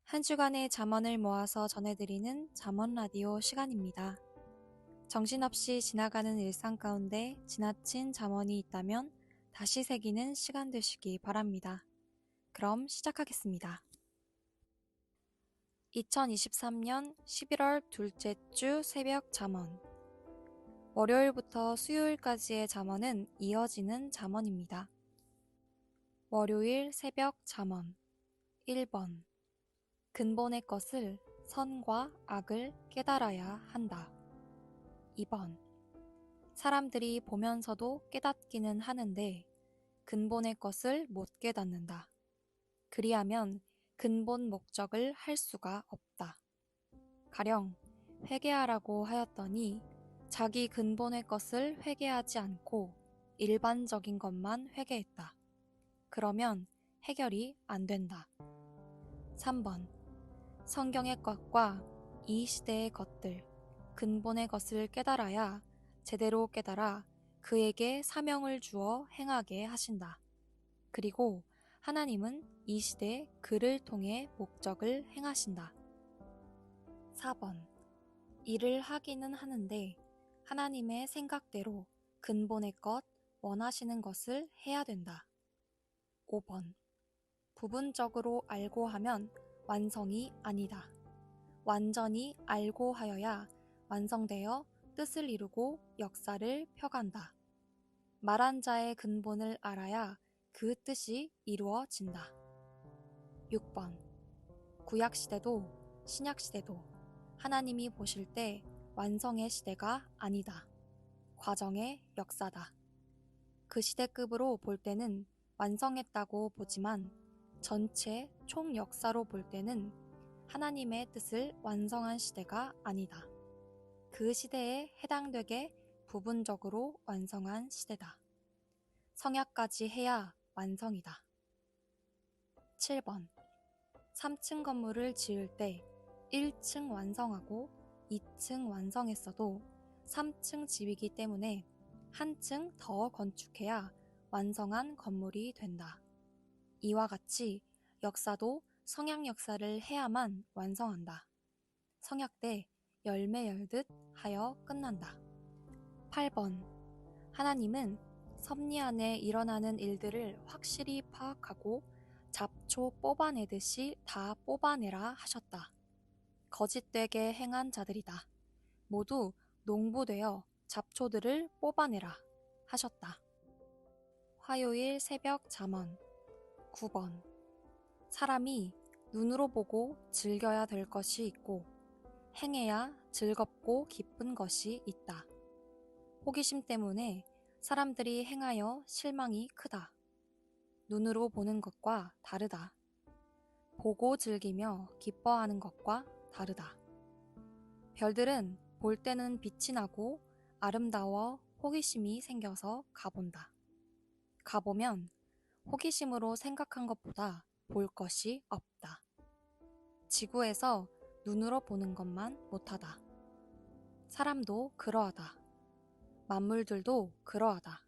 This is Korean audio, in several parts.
한 주간의 잠언을 모아서 전해드리는 잠언 라디오 시간입니다. 정신없이 지나가는 일상 가운데 지나친 잠언이 있다면 다시 새기는 시간 되시기 바랍니다. 그럼 시작하겠습니다. 2023년 11월 둘째 주 새벽 잠언. 월요일부터 수요일까지의 잠언은 이어지는 잠언입니다. 월요일 새벽 잠언 1번. 근본의 것을 선과 악을 깨달아야 한다. 2번. 사람들이 보면서도 깨닫기는 하는데 근본의 것을 못 깨닫는다. 그리하면 근본 목적을 할 수가 없다. 가령 회개하라고 하였더니 자기 근본의 것을 회개하지 않고 일반적인 것만 회개했다. 그러면 해결이 안 된다. 3번. 성경의 것과 이 시대의 것들, 근본의 것을 깨달아야 제대로 깨달아 그에게 사명을 주어 행하게 하신다. 그리고 하나님은 이 시대 그를 통해 목적을 행하신다. 4번. 일을 하기는 하는데 하나님의 생각대로 근본의 것, 원하시는 것을 해야 된다. 5번. 부분적으로 알고 하면 완성이 아니다. 완전히 알고 하여야 완성되어 뜻을 이루고 역사를 펴간다. 말한 자의 근본을 알아야 그 뜻이 이루어진다. 6번. 구약시대도 신약시대도 하나님이 보실 때 완성의 시대가 아니다. 과정의 역사다. 그 시대급으로 볼 때는 완성했다고 보지만 전체 총 역사로 볼 때는 하나님의 뜻을 완성한 시대가 아니다. 그 시대에 해당되게 부분적으로 완성한 시대다. 성약까지 해야 완성이다. 7번. 3층 건물을 지을 때 1층 완성하고 2층 완성했어도 3층 집이기 때문에 한 층 더 건축해야 완성한 건물이 된다. 이와 같이 역사도 성약 역사를 해야만 완성한다. 성약 때 열매 열듯 하여 끝난다. 8번. 하나님은 섭리 안에 일어나는 일들을 확실히 파악하고 잡초 뽑아내듯이 다 뽑아내라 하셨다. 거짓되게 행한 자들이다. 모두 농부되어 잡초들을 뽑아내라 하셨다. 화요일 새벽 잠언 9번. 사람이 눈으로 보고 즐겨야 될 것이 있고 행해야 즐겁고 기쁜 것이 있다. 호기심 때문에 사람들이 행하여 실망이 크다. 눈으로 보는 것과 다르다. 보고 즐기며 기뻐하는 것과 다르다. 별들은 볼 때는 빛이 나고 아름다워 호기심이 생겨서 가본다. 가보면 호기심으로 생각한 것보다 볼 것이 없다. 지구에서 눈으로 보는 것만 못하다. 사람도 그러하다. 만물들도 그러하다.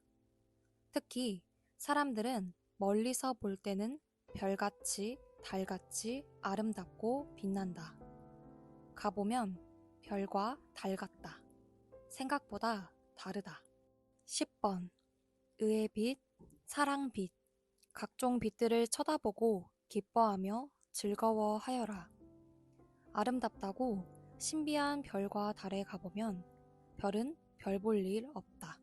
특히 사람들은 멀리서 볼 때는 별같이 달같이 아름답고 빛난다. 가보면 별과 달 같다. 생각보다 다르다. 10번. 의의 빛, 사랑 빛, 각종 빛들을 쳐다보고 기뻐하며 즐거워하여라. 아름답다고 신비한 별과 달에 가보면 별은 별 볼 일 없다.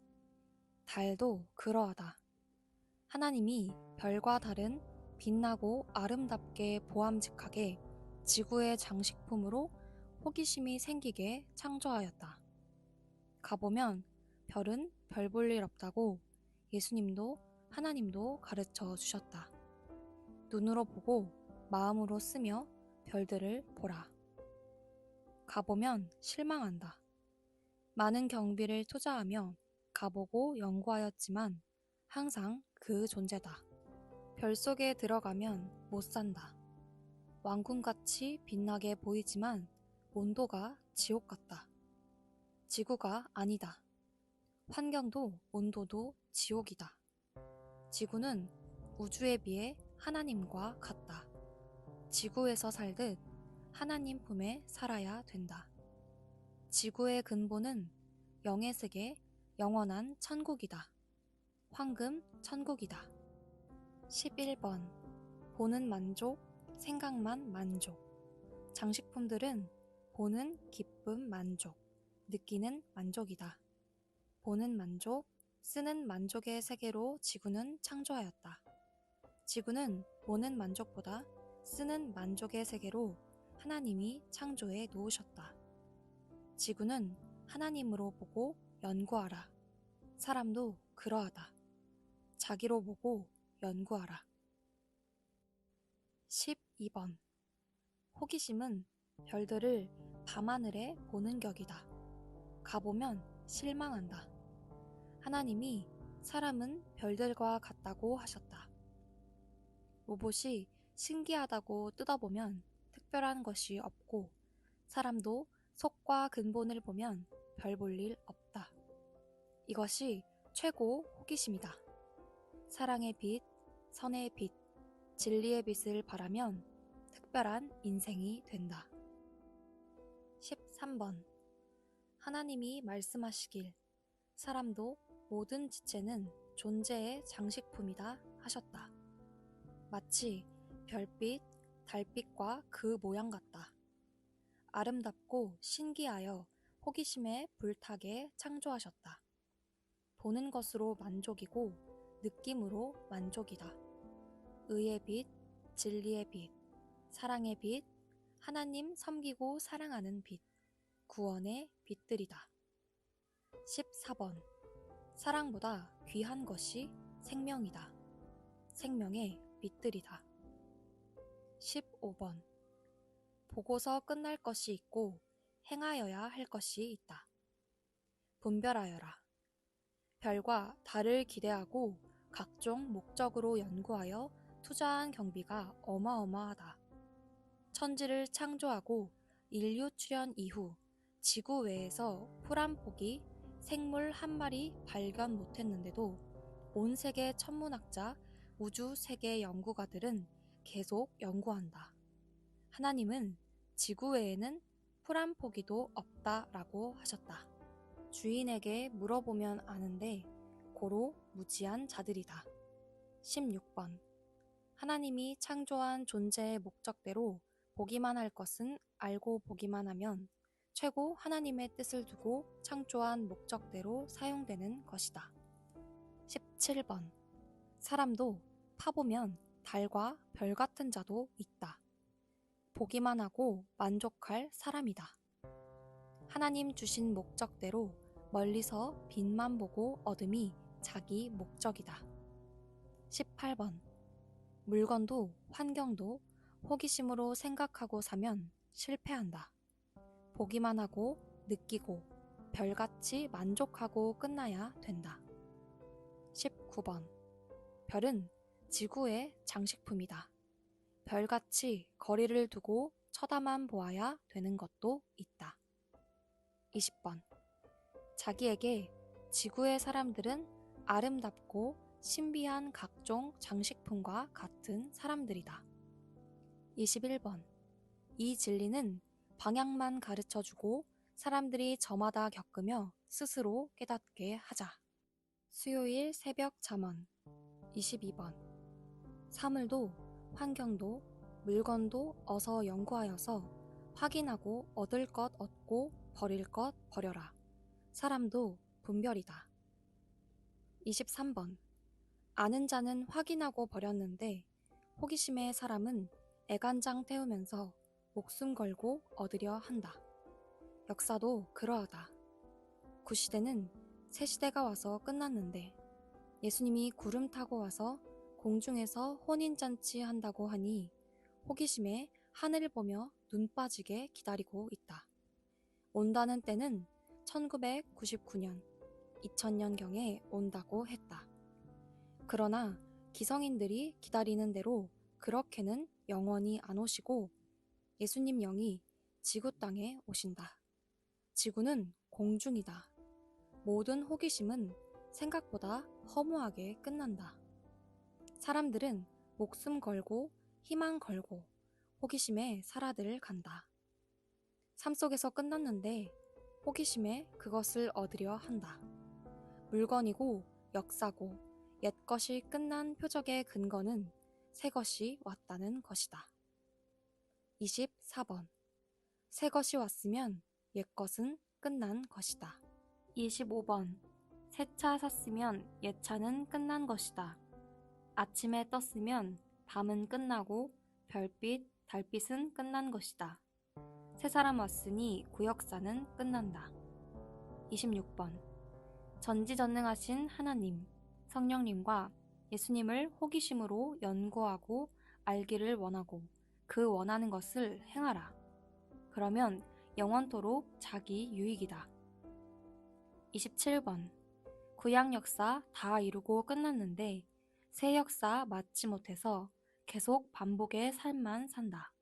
달도 그러하다. 하나님이 별과 달은 빛나고 아름답게 보암직하게 지구의 장식품으로 호기심이 생기게 창조하였다. 가보면 별은 별 볼 일 없다고 예수님도 하나님도 가르쳐 주셨다. 눈으로 보고 마음으로 쓰며 별들을 보라. 가보면 실망한다. 많은 경비를 투자하며 가보고 연구하였지만 항상 그 존재다. 별 속에 들어가면 못 산다. 왕궁같이 빛나게 보이지만 온도가 지옥 같다. 지구가 아니다. 환경도 온도도 지옥이다. 지구는 우주에 비해 하나님과 같다. 지구에서 살듯 하나님 품에 살아야 된다. 지구의 근본은 영의 세계, 영원한 천국이다. 황금 천국이다. 11번. 보는 만족, 생각만 만족. 장식품들은 보는 기쁨 만족, 느끼는 만족이다. 보는 만족, 쓰는 만족의 세계로 지구는 창조하였다. 지구는 보는 만족보다 쓰는 만족의 세계로 하나님이 창조해 놓으셨다. 지구는 하나님으로 보고 연구하라. 사람도 그러하다. 자기로 보고 연구하라. 12번. 호기심은 별들을 밤하늘에 보는 격이다. 가보면 실망한다. 하나님이 사람은 별들과 같다고 하셨다. 로봇이 신기하다고 뜯어보면 특별한 것이 없고 사람도 속과 근본을 보면 별 볼 일 없다. 이것이 최고 호기심이다. 사랑의 빛, 선의 빛, 진리의 빛을 바라면 특별한 인생이 된다. 13번. 하나님이 말씀하시길 사람도 모든 지체는 존재의 장식품이다 하셨다. 마치 별빛, 달빛과 그 모양 같다. 아름답고 신기하여 호기심에 불타게 창조하셨다. 보는 것으로 만족이고 느낌으로 만족이다. 의의 빛, 진리의 빛, 사랑의 빛, 하나님 섬기고 사랑하는 빛, 구원의 빛들이다. 14번. 사랑보다 귀한 것이 생명이다. 생명의 빛들이다. 15번. 보고서 끝날 것이 있고 행하여야 할 것이 있다. 분별하여라. 별과 달을 기대하고 각종 목적으로 연구하여 투자한 경비가 어마어마하다. 천지를 창조하고 인류 출현 이후 지구 외에서 풀 한 폭이 생물 한 마리 발견 못했는데도 온 세계 천문학자, 우주 세계 연구가들은 계속 연구한다. 하나님은 지구 외에는 풀 한 포기도 없다라고 하셨다. 주인에게 물어보면 아는데 고로 무지한 자들이다. 16번. 하나님이 창조한 존재의 목적대로 보기만 할 것은 알고 보기만 하면 최고 하나님의 뜻을 두고 창조한 목적대로 사용되는 것이다. 17번. 사람도 파보면 달과 별 같은 자도 있다. 보기만 하고 만족할 사람이다. 하나님 주신 목적대로 멀리서 빛만 보고 얻음이 자기 목적이다. 18번. 물건도 환경도 호기심으로 생각하고 사면 실패한다. 보기만 하고 느끼고 별같이 만족하고 끝나야 된다. 19번. 별은 지구의 장식품이다. 별같이 거리를 두고 쳐다만 보아야 되는 것도 있다. 20번. 자기에게 지구의 사람들은 아름답고 신비한 각종 장식품과 같은 사람들이다. 21번. 이 진리는 방향만 가르쳐주고 사람들이 저마다 겪으며 스스로 깨닫게 하자. 수요일 새벽 잠언 22번. 사물도 환경도 물건도 어서 연구하여서 확인하고 얻을 것 얻고 버릴 것 버려라. 사람도 분별이다. 23번. 아는 자는 확인하고 버렸는데 호기심의 사람은 애간장 태우면서 목숨 걸고 얻으려 한다. 역사도 그러하다. 구시대는 새시대가 와서 끝났는데 예수님이 구름 타고 와서 공중에서 혼인잔치 한다고 하니 호기심에 하늘을 보며 눈 빠지게 기다리고 있다. 온다는 때는 1999년, 2000년경에 온다고 했다. 그러나 기성인들이 기다리는 대로 그렇게는 영원히 안 오시고 예수님 영이 지구 땅에 오신다. 지구는 공중이다. 모든 호기심은 생각보다 허무하게 끝난다. 사람들은 목숨 걸고 희망 걸고 호기심에 살아들 간다. 삶 속에서 끝났는데 호기심에 그것을 얻으려 한다. 물건이고 역사고 옛것이 끝난 표적의 근거는 새것이 왔다는 것이다. 24번. 새것이 왔으면 옛것은 끝난 것이다. 25번. 새 차 샀으면 옛 차는 끝난 것이다. 아침에 떴으면 밤은 끝나고 별빛, 달빛은 끝난 것이다. 새 사람 왔으니 구역사는 끝난다. 26번. 전지전능하신 하나님, 성령님과 예수님을 호기심으로 연구하고 알기를 원하고 그 원하는 것을 행하라. 그러면 영원토록 자기 유익이다. 27번. 구약 역사 다 이루고 끝났는데 새 역사 맞지 못해서 계속 반복의 삶만 산다.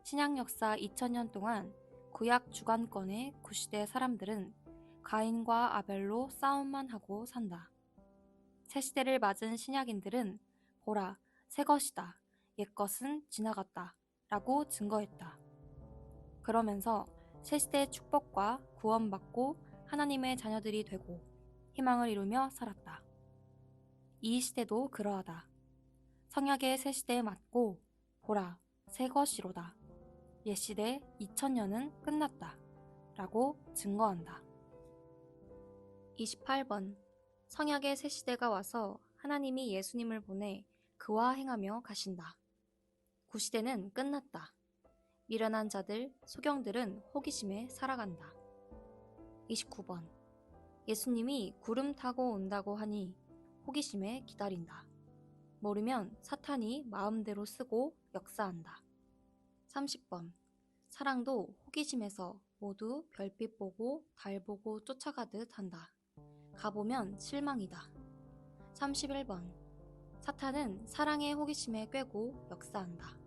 신약 역사 2000년 동안 구약 주관권의 구시대 사람들은 가인과 아벨로 싸움만 하고 산다. 새 시대를 맞은 신약인들은 보라, 새 것이다. 옛것은 지나갔다. 라고 증거했다. 그러면서 새 시대의 축복과 구원받고 하나님의 자녀들이 되고 희망을 이루며 살았다. 이 시대도 그러하다. 성약의 새 시대에 맞고 보라, 새 것이로다. 옛 시대 2000년은 끝났다. 라고 증거한다. 28번. 성약의 새 시대가 와서 하나님이 예수님을 보내 그와 행하며 가신다. 구시대는 끝났다. 미련한 자들, 소경들은 호기심에 살아간다. 29번. 예수님이 구름 타고 온다고 하니 호기심에 기다린다. 모르면 사탄이 마음대로 쓰고 역사한다. 30번. 사랑도 호기심에서 모두 별빛 보고 달 보고 쫓아가듯 한다. 가보면 실망이다. 31번. 사탄은 사랑의 호기심에 꿰고 역사한다.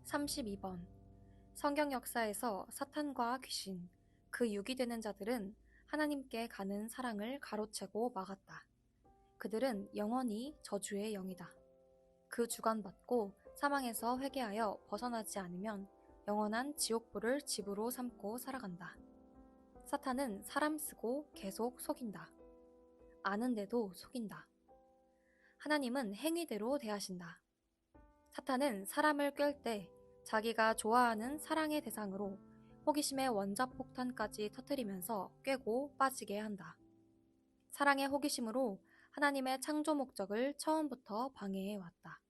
32번. 성경 역사에서 사탄과 귀신, 그 육이 되는 자들은 하나님께 가는 사랑을 가로채고 막았다. 그들은 영원히 저주의 영이다. 그 주관받고 사망에서 회개하여 벗어나지 않으면 영원한 지옥불을 집으로 삼고 살아간다. 사탄은 사람 쓰고 계속 속인다. 아는데도 속인다. 하나님은 행위대로 대하신다. 사탄은 사람을 꿰을 때 자기가 좋아하는 사랑의 대상으로 호기심의 원자폭탄까지 터뜨리면서 꿰고 빠지게 한다. 사랑의 호기심으로 하나님의 창조 목적을 처음부터 방해해왔다.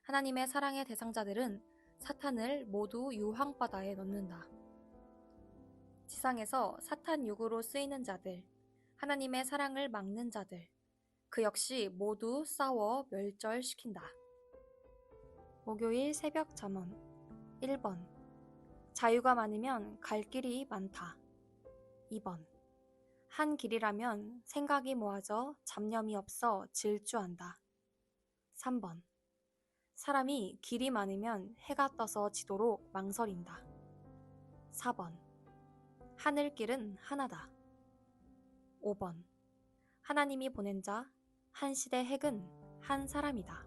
하나님의 사랑의 대상자들은 사탄을 모두 유황바다에 넣는다. 지상에서 사탄 육으로 쓰이는 자들, 하나님의 사랑을 막는 자들, 그 역시 모두 싸워 멸절시킨다. 목요일 새벽 잠언 1번. 자유가 많으면 갈 길이 많다. 2번. 한 길이라면 생각이 모아져 잡념이 없어 질주한다. 3번. 사람이 길이 많으면 해가 떠서 지도록 망설인다. 4번. 하늘길은 하나다. 5번. 하나님이 보낸 자, 한 시대 핵은 한 사람이다.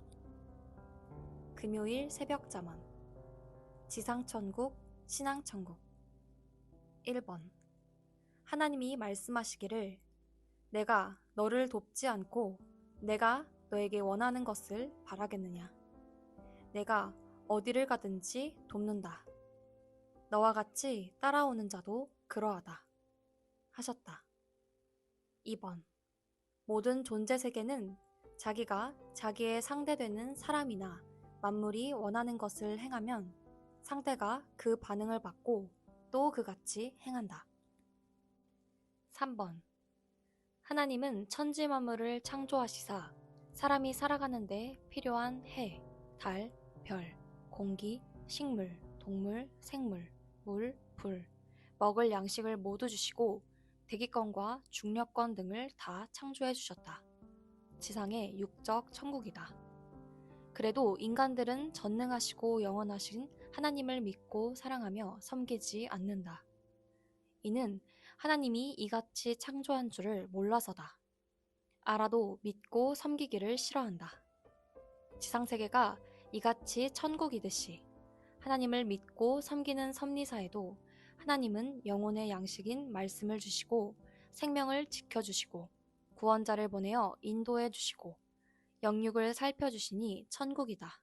금요일 새벽 잠언 지상천국, 신앙천국 1번. 하나님이 말씀하시기를 내가 너를 돕지 않고 내가 너에게 원하는 것을 바라겠느냐. 내가 어디를 가든지 돕는다. 너와 같이 따라오는 자도 그러하다. 하셨다. 2번. 모든 존재 세계는 자기가 자기의 상대되는 사람이나 만물이 원하는 것을 행하면 상대가 그 반응을 받고 또 그같이 행한다. 3번. 하나님은 천지 만물을 창조하시사 사람이 살아가는 데 필요한 해, 달, 별, 공기, 식물, 동물, 생물, 물, 불, 먹을 양식을 모두 주시고 대기권과 중력권 등을 다 창조해 주셨다. 지상의 육적 천국이다. 그래도 인간들은 전능하시고 영원하신 하나님을 믿고 사랑하며 섬기지 않는다. 이는 하나님이 이같이 창조한 줄을 몰라서다. 알아도 믿고 섬기기를 싫어한다. 지상세계가 이같이 천국이듯이 하나님을 믿고 섬기는 섭리사에도 하나님은 영혼의 양식인 말씀을 주시고 생명을 지켜주시고 구원자를 보내어 인도해 주시고 영육을 살펴주시니 천국이다.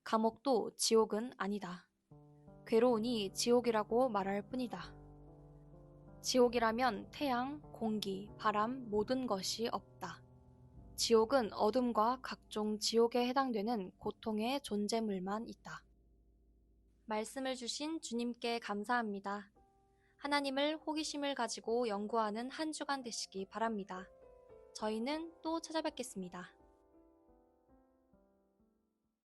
감옥도 지옥은 아니다. 괴로우니 지옥이라고 말할 뿐이다. 지옥이라면 태양, 공기, 바람 모든 것이 없다. 지옥은 어둠과 각종 지옥에 해당되는 고통의 존재물만 있다. 말씀을 주신 주님께 감사합니다. 하나님을 호기심을 가지고 연구하는 한 주간 되시기 바랍니다. 저희는 또 찾아뵙겠습니다.